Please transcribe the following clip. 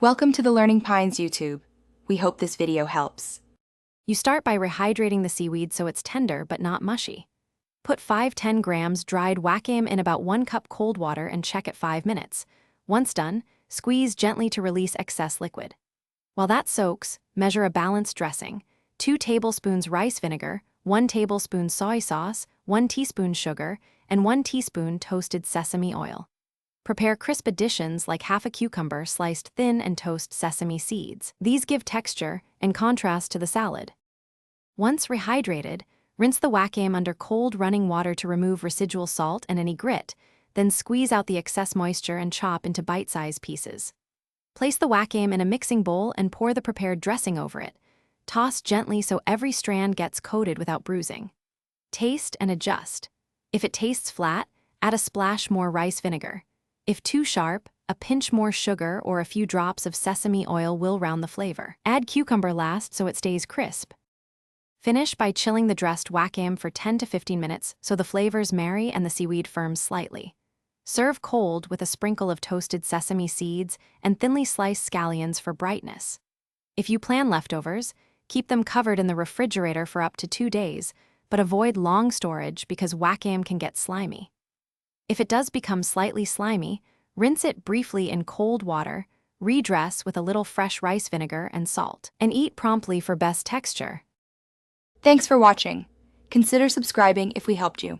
Welcome to the Learning Pines YouTube. We hope this video helps. You start by rehydrating the seaweed so it's tender but not mushy. Put 5-10 grams dried wakame in about 1 cup cold water and check at 5 minutes. Once done, squeeze gently to release excess liquid. While that soaks, measure a balanced dressing: 2 tablespoons rice vinegar, 1 tablespoon soy sauce, 1 teaspoon sugar, and 1 teaspoon toasted sesame oil. Prepare crisp additions like half a cucumber sliced thin and toast sesame seeds. These give texture and contrast to the salad. Once rehydrated, rinse the wakame under cold running water to remove residual salt and any grit, then squeeze out the excess moisture and chop into bite-sized pieces. Place the wakame in a mixing bowl and pour the prepared dressing over it. Toss gently so every strand gets coated without bruising. Taste and adjust. If it tastes flat, add a splash more rice vinegar. If too sharp, a pinch more sugar or a few drops of sesame oil will round the flavor. Add cucumber last so it stays crisp. Finish by chilling the dressed wakame for 10 to 15 minutes so the flavors marry and the seaweed firms slightly. Serve cold with a sprinkle of toasted sesame seeds and thinly sliced scallions for brightness. If you plan leftovers, keep them covered in the refrigerator for up to 2 days, but avoid long storage because wakame can get slimy. If it does become slightly slimy, rinse it briefly in cold water, redress with a little fresh rice vinegar and salt, and eat promptly for best texture. Thanks for watching. Consider subscribing if we helped you.